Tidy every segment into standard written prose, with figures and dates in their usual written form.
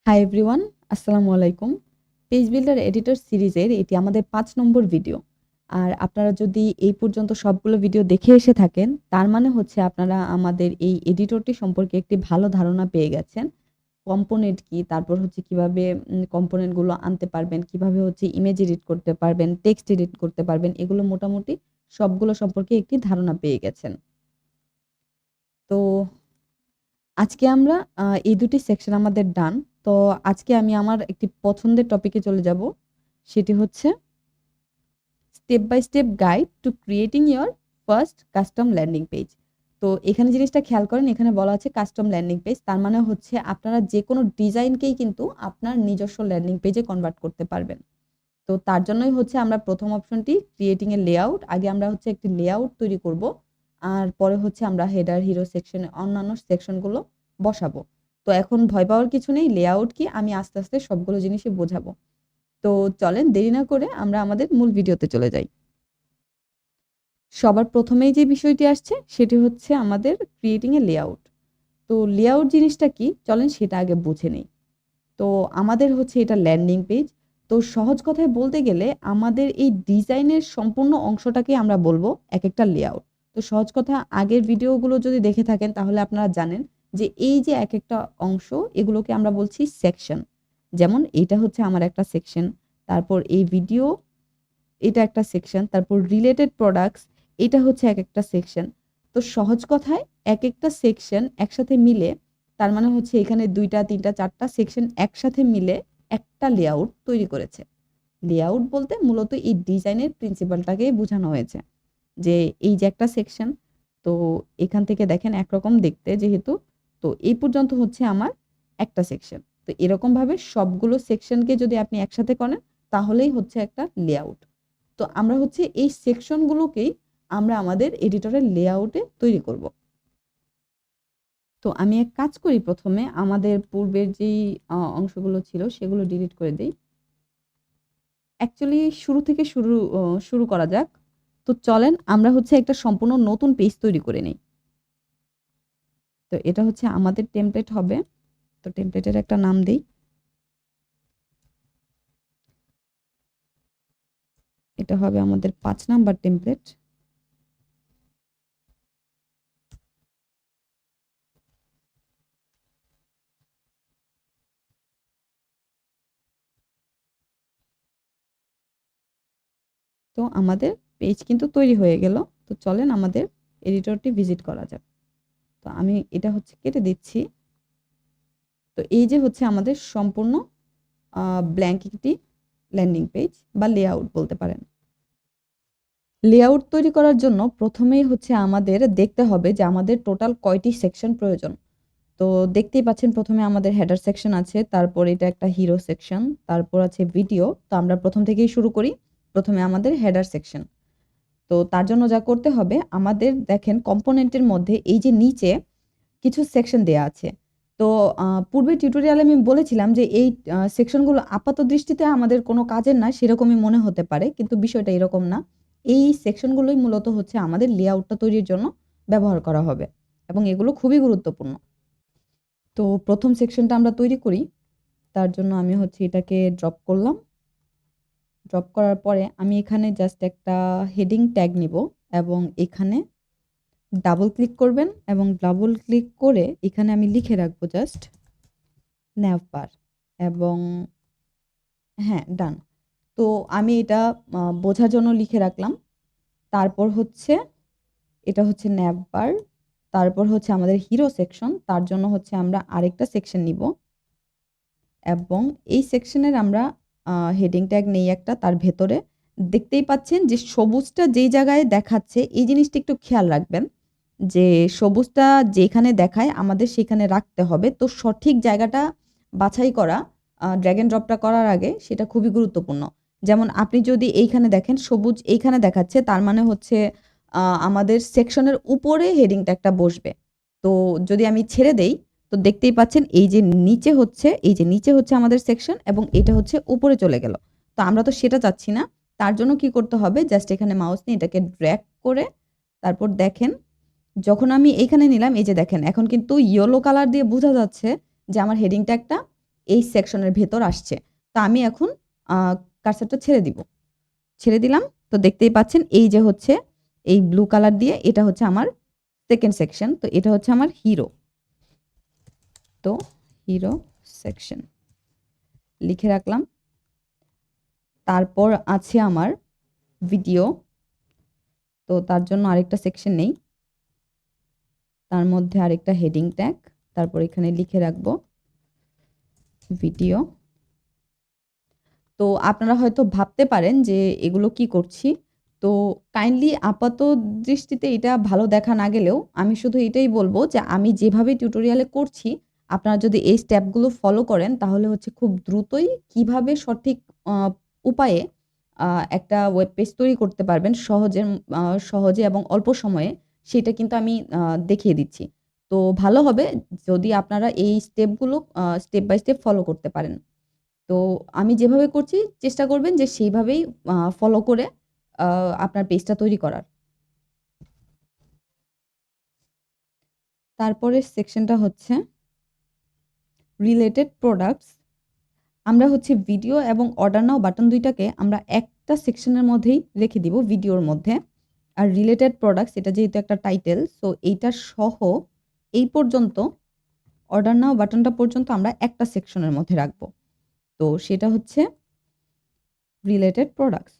Hi everyone, আসসালামু আলাইকুম। Page builder editor সিরিজের এটি আমাদের ৫ নম্বর ভিডিও। আর আপনারা যদি এই পর্যন্ত সবগুলো ভিডিও দেখে এসে থাকেন, তার মানে হচ্ছে আপনারা আমাদের এই এডিটরটি সম্পর্কে একটি ভালো ধারণা পেয়ে গেছেন। কম্পোনেন্ট কি, তারপর হচ্ছে কিভাবে কম্পোনেন্টগুলো আনতে পারবেন, কিভাবে হচ্ছে ইমেজ এডিট করতে পারবেন, টেক্সট এডিট করতে পারবেন, এগুলো মোটামুটি সবগুলো সম্পর্কে একটি ধারণা পেয়ে গেছেন। তো আজকে আমরা এই দুটি সেকশন আমাদের ডান। তো আজকে আমি আমার একটি পছন্দের টপিকে চলে যাব। সেটি হচ্ছে step by step guide to creating your first custom landing page. তো এখানে জিনিসটা খেয়াল করেন, এখানে বলা আছে কাস্টম ল্যান্ডিং পেজ। তার মানে হচ্ছে আপনারা যেকোনো ডিজাইনকেই কিন্তু আপনার নিজস্ব ল্যান্ডিং পেজে কনভার্ট করতে পারবেন। তো তার জন্যই হচ্ছে আমরা প্রথম অপশনটি ক্রিয়েটিং এ লেআউট, আগে আমরা হচ্ছে একটি লেআউট তৈরি করব। আর পরে হচ্ছে আমরা হেডার, হিরো সেকশনে অন্যান্য সেকশনগুলো বসাবো। তো এখন ভয় পাওয়ার কিছু নেই, লেআউট কি আমি আস্তে আস্তে সবগুলো জিনিসই বোঝাবো। তো চলেন দেরি না করে আমরা আমাদের মূল ভিডিওতে চলে যাই। সবার প্রথমেই যে বিষয়টি আসছে সেটি হচ্ছে আমাদের ক্রিয়েটিং এ লেআউট। তো লেআউট জিনিসটা কি, চলেন সেটা আগে বুঝে নেই। তো আমাদের হচ্ছে এটা ল্যান্ডিং পেজ। তো সহজ কথায় বলতে গেলে আমাদের এই ডিজাইনের সম্পূর্ণ অংশটাকে আমরা বলবো এক একটা লেআউট। তো সহজ কথা, আগের ভিডিওগুলো যদি দেখে থাকেন তাহলে আপনারা জানেন যে এই যে এক একটা অংশ, এগুলোকে আমরা বলছি সেকশন। যেমন এইটা হচ্ছে আমার একটা সেকশন, তারপর এই ভিডিও এটা একটা সেকশন, তারপর রিলেটেড প্রোডাক্টস এটা হচ্ছে এক একটা সেকশন। তো সহজ কথায় এক একটা সেকশন একসাথে মিলে, তার মানে হচ্ছে এখানে ২টা ৩টা ৪টা সেকশন একসাথে মিলে একটা লেআউট তৈরি করেছে। লেআউট বলতে মূলত এই ডিজাইনের প্রিন্সিপালটাকেই বোঝানো হয়েছে। যে এই যে একটা সেকশন, তো এখান থেকে দেখেন একরকম দেখতে যেহেতু, তো এই পর্যন্ত হচ্ছে আমার একটা সেকশন। তো এরকমভাবে সবগুলো সেকশনকে যদি আপনি একসাথে করেন তাহলেই হচ্ছে একটা লেআউট। তো আমরা হচ্ছে এই সেকশনগুলোকেই আমরা আমাদের এডিটরের লেআউটে তৈরি করব। তো আমি এক কাজ করি, প্রথমে আমাদের পূর্বের যেই অংশগুলো ছিল সেগুলো ডিলিট করে দেই। অ্যাকচুয়ালি শুরু থেকে শুরু করা যাক। তো চলেন আমরা হচ্ছে একটা সম্পূর্ণ নতুন পেজ তৈরি করে নেই। তো এটা হচ্ছে আমাদের টেমপ্লেট হবে। তো টেমপ্লেটের একটা নাম দেই। এটা হবে আমাদের ৫ নাম্বার টেমপ্লেট। তো আমাদের পেজ কিন্তু তৈরি হয়ে গেল। তো চলেন আমাদের এডিটরটি ভিজিট করা যাক। তো আমি এটা হচ্ছে কেটে দিচ্ছি। তো এই যে হচ্ছে আমাদের সম্পূর্ণ ব্ল্যাঙ্ক একটি ল্যান্ডিং পেজ বা লেআউট বলতে পারেন। লেআউট তৈরি করার জন্য প্রথমেই হচ্ছে আমাদের দেখতে হবে যে আমাদের টোটাল কয়টি সেকশন প্রয়োজন। তো দেখতেই পাচ্ছেন প্রথমে আমাদের হেডার সেকশন আছে, তারপর এটা একটা হিরো সেকশন, তারপর আছে ভিডিও। তো আমরা প্রথম থেকেই শুরু করি। প্রথমে আমাদের হেডার সেকশন। তো তার জন্য যা করতে হবে, আমাদের দেখেন কম্পোনেন্টের মধ্যে এই যে নিচে কিছু সেকশন দেয়া আছে। তো পূর্বের টিউটোরিয়ালে আমি বলেছিলাম যে এই সেকশনগুলো আপাত দৃষ্টিতে আমাদের কোনো কাজের না সেরকমই মনে হতে পারে। কিন্তু বিষয়টা এরকম না। এই সেকশনগুলোই মূলত হচ্ছে আমাদের লেআউটটা তৈরির জন্য ব্যবহার করা হবে এবং এগুলো খুবই গুরুত্বপূর্ণ। তো প্রথম সেকশনটা আমরা তৈরি করি। তার জন্য আমি হচ্ছে এটাকে ড্রপ করলাম। ড্রপ করার পরে আমি এখানে জাস্ট একটা হেডিং ট্যাগ নিব এবং এখানে ডাবল ক্লিক করবেন এবং ডাবল ক্লিক করে এখানে আমি লিখে রাখবো জাস্ট ন্যাভবার এবং হ্যাঁ, ডান। তো আমি এটা বোঝার জন্য লিখে রাখলাম। তারপর হচ্ছে এটা হচ্ছে ন্যাভবার, তারপর হচ্ছে আমাদের হিরো সেকশন, তার জন্য হচ্ছে আমরা আরেকটা সেকশন নিব এবং এই সেকশনের আমরা হেডিং ট্যাগ নেই একটা, তার ভেতরে দেখতেই পাচ্ছেন যে সবুজটা যেই জায়গায় দেখাচ্ছে এই জিনিসটা একটু খেয়াল রাখবেন যে সবুজটা যেখানে দেখায় আমাদের সেখানে রাখতে হবে। তো সঠিক জায়গাটা বাছাই করা ড্র্যাগ এন্ড ড্রপটা করার আগে সেটা খুবই গুরুত্বপূর্ণ। যেমন আপনি যদি এইখানে দেখেন সবুজ এইখানে দেখাচ্ছে, তার মানে হচ্ছে আমাদের সেকশনের উপরে হেডিং ট্যাগটা বসবে। তো যদি আমি ছেড়ে দেই, তো দেখতেই পাচ্ছেন এই যে নিচে হচ্ছে আমাদের সেকশন এবং এটা হচ্ছে উপরে চলে গেল। তো আমরা তো সেটা চাচ্ছি না। তার জন্য কি করতে হবে, জাস্ট এখানে মাউস নিয়ে এটাকে ড্র্যাগ করে তারপর দেখেন যখন আমি এইখানে নিলাম, এই যে দেখেন এখন কিন্তু ইয়েলো কালার দিয়ে বোঝা যাচ্ছে যে আমার হেডিং ট্যাগটা এই সেকশনের ভেতর আসছে। তো আমি এখন কার্সারটা ছেড়ে দিলাম। তো দেখতেই পাচ্ছেন এই যে হচ্ছে এই ব্লু কালার দিয়ে এটা হচ্ছে আমার সেকেন্ড সেকশন। তো এটা হচ্ছে আমার হিরো। তো হিরো সেকশন লিখে রাখলাম। তারপর আছে আমার ভিডিও। তো তার জন্য আরেকটা সেকশন নেই, তার মধ্যে আরেকটা হেডিং ট্যাগ, তারপর এখানে লিখে রাখবো ভিডিও। তো আপনারা হয়তো ভাবতে পারেন যে এগুলো কি করছি। তো কাইন্ডলি আপাত দৃষ্টিতে এটা ভালো দেখা না গেলেও আমি শুধু এটাই বলবো যে আমি যেভাবে টিউটোরিয়ালে করছি আপনারা যদি এই স্টেপগুলো ফলো করেন তাহলে হচ্ছে খুব দ্রুতই কিভাবে সঠিক উপায়ে একটা ওয়েব পেজ তৈরি করতে পারবেন সহজে এবং অল্প সময়ে, সেটা কিন্তু আমি দেখিয়ে দিচ্ছি। তো ভালো হবে যদি আপনারা এই স্টেপগুলো স্টেপ বাই স্টেপ ফলো করতে পারেন। তো আমি যেভাবে করছি চেষ্টা করবেন যে সেইভাবেই ফলো করে আপনার পেজটা তৈরি করার। তারপরের সেকশনটা হচ্ছে রিলেটেড প্রোডাক্টস। আমরা হচ্ছে ভিডিও এবং অর্ডার নাও বাটন দুইটাকে আমরা একটা সেকশনের মধ্যেই রেখে দিব, ভিডিওর মধ্যে। আর রিলেটেড প্রোডাক্টস এটা যেহেতু একটা টাইটেল, সো এইটা সহ এই পর্যন্ত অর্ডার নাও বাটনটা পর্যন্ত আমরা একটা সেকশনের মধ্যে রাখবো। তো সেটা হচ্ছে রিলেটেড প্রোডাক্টস।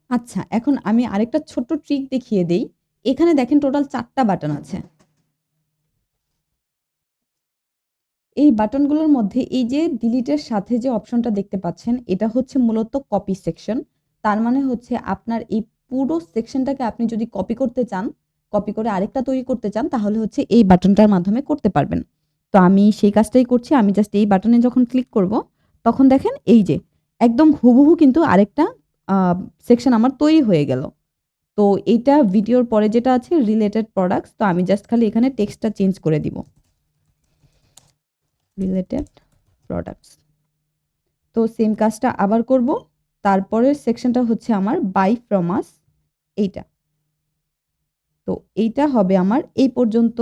আচ্ছা, এখন আমি আরেকটা ছোট্ট ট্রিক দেখিয়ে দেই। এখানে দেখেন টোটাল 4টা বাটন আছে। এই বাটনগুলোর মধ্যে এই যে ডিলিটের সাথে যে অপশনটা দেখতে পাচ্ছেন এটা হচ্ছে মূলত কপি সেকশন। তার মানে হচ্ছে আপনার এই পুরো সেকশনটাকে আপনি যদি কপি করতে চান, কপি করে আরেকটা তৈরি করতে চান তাহলে হচ্ছে এই বাটনটার মাধ্যমে করতে পারবেন। তো আমি সেই কাজটাই করছি। আমি জাস্ট এই বাটনে যখন ক্লিক করব তখন দেখেন এই যে একদম হুবহু কিন্তু আরেকটা সেকশন আমার তৈরি হয়ে গেল। তো এইটা ভিডিওর পরে যেটা আছে রিলেটেড প্রোডাক্টস, তো আমি জাস্ট খালি এখানে টেক্সটটা চেঞ্জ করে দিব, রিলেটেড প্রোডাক্টস। তো সেম কাজটা আবার করব। তারপরের সেকশনটা হচ্ছে আমার বাই ফ্রম আস, এইটা। তো এইটা হবে আমার এই পর্যন্ত,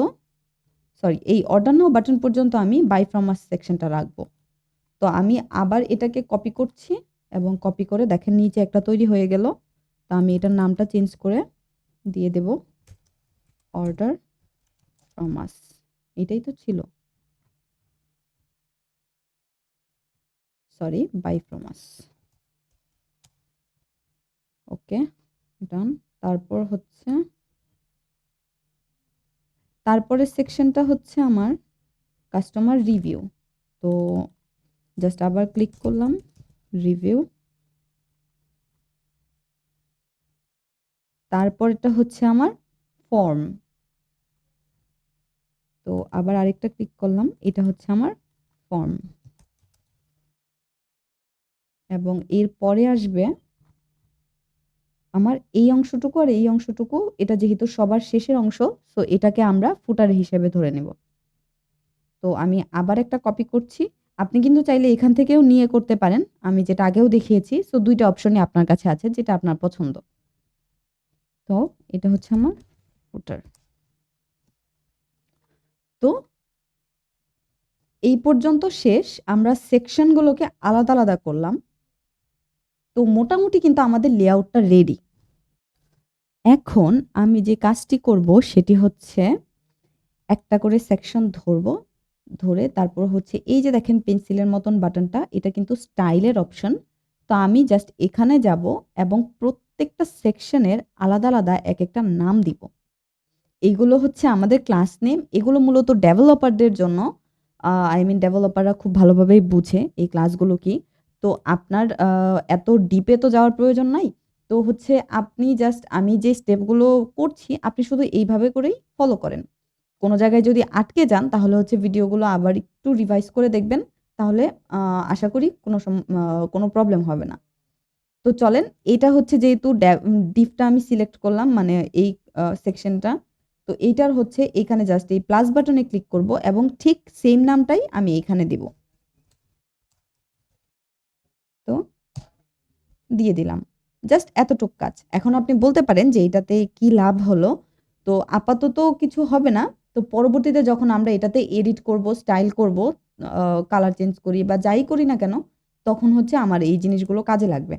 সরি এই অর্ডার নাও বাটন পর্যন্ত আমি বাই ফ্রম আস সেকশনটা রাখবো। তো আমি আবার এটাকে কপি করছি এবং কপি করে দেখেন নিচে একটা তৈরি হয়ে গেল। তো আমি এটার নামটা চেঞ্জ করে দিয়ে দেব অর্ডার ফ্রম আস, এটাই তো ছিল, সরি বাই ফ্রম আস। ওকে, ডান। তারপর হচ্ছে তারপরের সেকশনটা হচ্ছে আমার কাস্টমার রিভিউ। তো জাস্ট আবার ক্লিক করলাম রিভিউ। তারপরটা হচ্ছে আমার ফর্ম। তো আবার আরেকটা ক্লিক করলাম, এটা হচ্ছে আমার ফর্ম। এবং এর পরে আসবে আমার এই অংশটুকু আর এই অংশটুকু, এটা যেহেতু সবার শেষের অংশ, সো এটাকে আমরা ফুটার হিসেবে ধরে নেব। তো আমি আবার একটা কপি করছি। আপনি কিন্তু চাইলে এখান থেকেও নিয়ে করতে পারেন, আমি যেটা আগেও দেখিয়েছি। সো দুইটা অপশনই আপনার কাছে আছে, যেটা আপনার পছন্দ। তো এটা হচ্ছে আমার ফুটার। তো এই পর্যন্ত শেষ। আমরা সেকশনগুলোকে আলাদা আলাদা করলাম। তো মোটামুটি কিন্তু আমাদের লেআউটটা রেডি। এখন আমি যে কাজটি করব সেটি হচ্ছে একটা করে সেকশন ধরবো, ধরে তারপর হচ্ছে এই যে দেখেন পেন্সিলের মতন বাটনটা, এটা কিন্তু স্টাইলের অপশন। তো আমি জাস্ট এখানে যাব এবং প্রত্যেকটা সেকশনের আলাদা আলাদা এক একটা নাম দিব। এইগুলো হচ্ছে আমাদের ক্লাস নেম। এগুলো মূলত ডেভেলপারদের জন্য। আই মিন ডেভেলপাররা খুব ভালোভাবেই বুঝে এই ক্লাসগুলো কি। তো আপনার এত ডিপে তো যাওয়ার প্রয়োজন নাই। তো হচ্ছে আপনি জাস্ট আমি যে স্টেপগুলো করছি আপনি শুধু এইভাবে করেই ফলো করেন। কোনো জায়গায় যদি আটকে যান তাহলে হচ্ছে ভিডিওগুলো আবার একটু রিভাইজ করে দেখবেন। তাহলে আশা করি কোনো প্রবলেম হবে না। তো চলেন, এটা হচ্ছে যেহেতু ডিপটা আমি সিলেক্ট করলাম মানে এই সেকশনটা। তো এইটার হচ্ছে এখানে জাস্ট এই প্লাস বাটনে ক্লিক করব এবং ঠিক সেম নামটাই আমি এখানে দিব। তো দিয়ে দিলাম। জাস্ট এতটুক কাজ। এখন আপনি বলতে পারেন যে এটাতে কি লাভ হলো? তো আপাতত কিছু হবে না। তো পরবর্তীতে যখন আমরা এটাতে এডিট করব, স্টাইল করব, কালার চেঞ্জ করি বা যাই করি না কেন, তখন হচ্ছে আমার এই জিনিসগুলো কাজে লাগবে।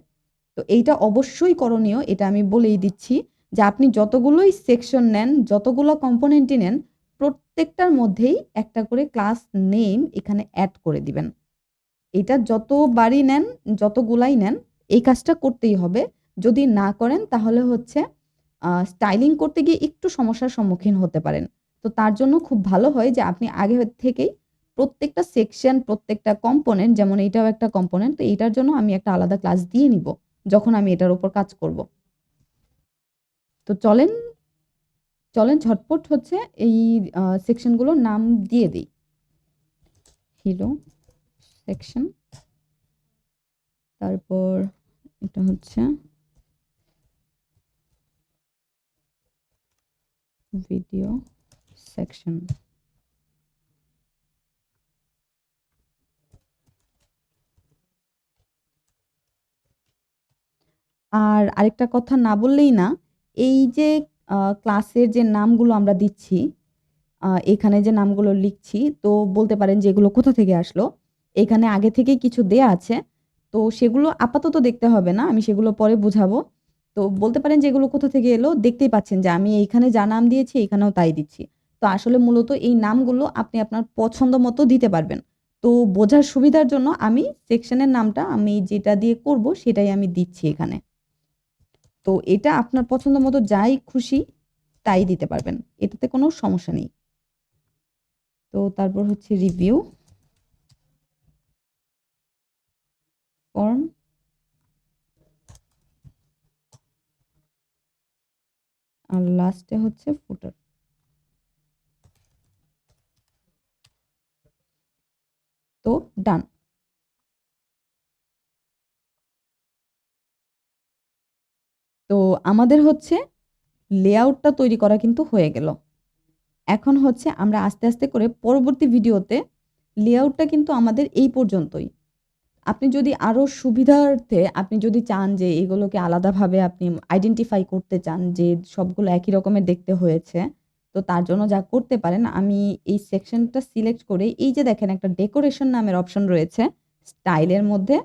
তো এইটা অবশ্যই করণীয়, এটা আমি বলেই দিচ্ছি যে আপনি যতগুলোই সেকশন নেন, যতগুলো কম্পোনেন্টই নেন, প্রত্যেকটার মধ্যেই একটা করে ক্লাস নেম এখানে অ্যাড করে দিবেন। এটা যতবারই নেন, যতগুলাই নেন, এই কাজটা করতেই হবে। যদি না করেন তাহলে হচ্ছে স্টাইলিং করতে গিয়ে একটু সমস্যার সম্মুখীন হতে পারেন। তো তার জন্য খুব ভালো হয় যে আপনি আগে থেকেই প্রত্যেকটা সেকশন, প্রত্যেকটা কম্পোনেন্ট, যেমন এইটাও একটা কম্পোনেন্ট, তো এইটার জন্য আমি একটা আলাদা ক্লাস দিয়ে নিব যখন আমি এটার উপর কাজ করব। তো চলেন চলেন ঝটপট হচ্ছে এই সেকশনগুলোর নাম দিয়ে দিই। হিরো সেকশন, তারপর এটা হচ্ছে ভিডিও সেকশন। আর আরেকটা কথা না বললেই না, এই যে ক্লাসের যে নামগুলো আমরা দিচ্ছি, এখানে যে নামগুলো লিখছি, তো বলতে পারেন যে এগুলো কোথা থেকে আসলো। এখানে আগে থেকেই কিছু দেয়া আছে, তো সেগুলো আপাতত দেখতে হবে না, আমি সেগুলো পরে বুঝাবো। তো বলতে পারেন যে এগুলো কোথা থেকে এলো, দেখতেই পাচ্ছেন যে আমি এইখানে যা নাম দিয়েছি এখানেও তাই দিচ্ছি। তো আসলে মূলত এই নামগুলো আপনি আপনার পছন্দ মতো দিতে পারবেন। তো বোঝার সুবিধার জন্য আমি সেকশনের নামটা আমি যেটা দিয়ে করব সেটাই আমি দিচ্ছি এখানে। তো এটা আপনার পছন্দ মতো যাই খুশি তাই দিতে পারবেন, এটাতে কোনো সমস্যা নেই। তো তারপর হচ্ছে রিভিউ ফর্ম, আর লাস্টে হচ্ছে ফুটার। তো ডান। তো আমাদের হচ্ছে লেআউটটা তৈরি করা কিন্তু হয়ে গেল। এখন হচ্ছে আমরা আস্তে আস্তে করে পরবর্তী ভিডিওতে, লেআউটটা কিন্তু আমাদের এই পর্যন্তই। আপনি যদি আরো সুবিধার্থে আপনি যদি চান যে এগুলোকে আলাদাভাবে আপনি আইডেন্টিফাই করতে চান যে সবগুলো একই রকমের দেখতে হয়েছে, তো তার জন্য যা করতে পারেন, আমি এই সেকশনটা সিলেক্ট করে, এই যে দেখেন একটা ডেকোরেশন নামের অপশন রয়েছে স্টাইলের মধ্যে,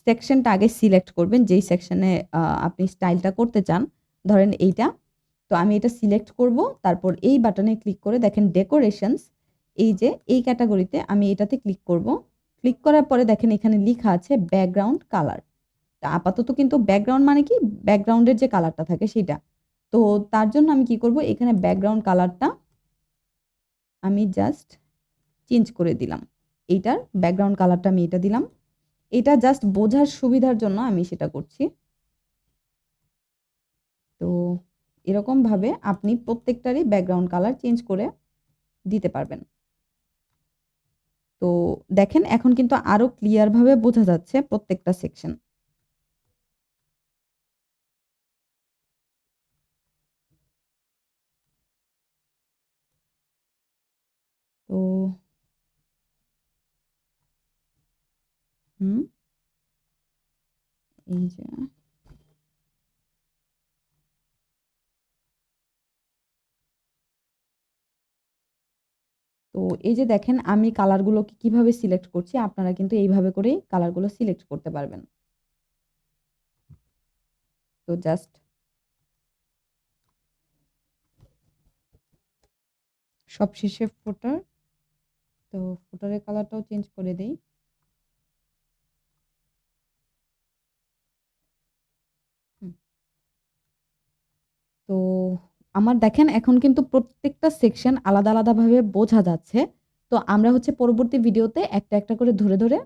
সেকশনটা আগে সিলেক্ট করবেন যেই সেকশনে আপনি স্টাইলটা করতে চান। ধরেন এইটা, তো আমি এটা সিলেক্ট করব, তারপর এই বাটনে ক্লিক করে দেখেন ডেকোরেশনস, এই যে এই ক্যাটাগরিতে আমি এটাতে ক্লিক করব। ক্লিক করার পরে দেখেন এখানে লেখা আছে ব্যাকগ্রাউন্ড কালার। তা আপাতত কিন্তু ব্যাকগ্রাউন্ড মানে কি, ব্যাকগ্রাউন্ডের যে কালারটা থাকে সেটা। তো তার জন্য আমি কি করব, এখানে ব্যাকগ্রাউন্ড কালারটা আমি জাস্ট চেঞ্জ করে দিলাম। এইটার ব্যাকগ্রাউন্ড কালারটা আমি এটা দিলাম। এটা জাস্ট বোঝার সুবিধার জন্য আমি সেটা করছি। তো এরকম ভাবে আপনি প্রত্যেকটারই ব্যাকগ্রাউন্ড কালার চেঞ্জ করে দিতে পারবেন। তো দেখেন এখন কিন্তু আরো ক্লিয়ার ভাবে বোঝা যাচ্ছে প্রত্যেকটা সেকশন। তো হুম, এই যে তো এই যে দেখেন আমি কালারগুলোকে কিভাবে সিলেক্ট করছি, আপনারা কিন্তু এইভাবে করেই কালারগুলো সিলেক্ট করতে পারবেন। তো জাস্ট সবশেষে ফুটার, তো ফুটারের কালারটাও চেঞ্জ করে দেই। হুম, তো আমার দেখেন এখন কিন্তু প্রত্যেকটা সেকশন আলাদা আলাদাভাবে বোঝা যাচ্ছে। তো আমরা হচ্ছে পরবর্তী ভিডিওতে একটা একটা করে ধরে ধরে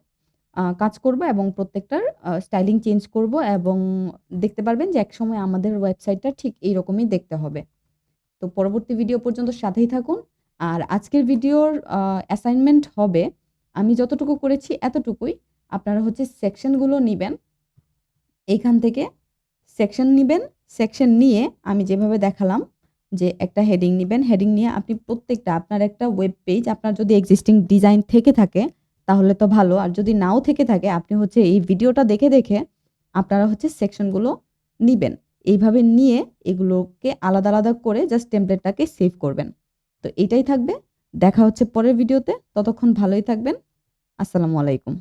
কাজ করব এবং প্রত্যেকটার স্টাইলিং চেঞ্জ করব, এবং দেখতে পারবেন যে একসময় আমাদের ওয়েবসাইটটা ঠিক এইরকমই দেখতে হবে। তো পরবর্তী ভিডিও পর্যন্ত সাথেই থাকুন। আর আজকের ভিডিওর অ্যাসাইনমেন্ট হবে, আমি যতটুকু করেছি এতটুকুই। আপনারা হচ্ছে সেকশনগুলো নিবেন, এইখান থেকে সেকশন নিবেন। সেকশন নিয়ে আমি যেভাবে দেখালাম যে একটা হেডিং নিবেন, হেডিং নিয়ে আপনি প্রত্যেকটা আপনার একটা ওয়েব পেজ, আপনার যদি এক্সিস্টিং ডিজাইন থেকে থাকে তাহলে তো ভালো, আর যদি নাও থেকে থাকে আপনি হচ্ছে এই ভিডিওটা দেখে দেখে আপনারা হচ্ছে সেকশনগুলো নিবেন। এইভাবে নিয়ে এগুলোকে আলাদা আলাদা করে জাস্ট টেমপ্লেটটাকে সেভ করবেন। তো এটাই থাকবে। দেখা হচ্ছে পরের ভিডিওতে। ততক্ষণ ভালোই থাকবেন। আসসালামু আলাইকুম।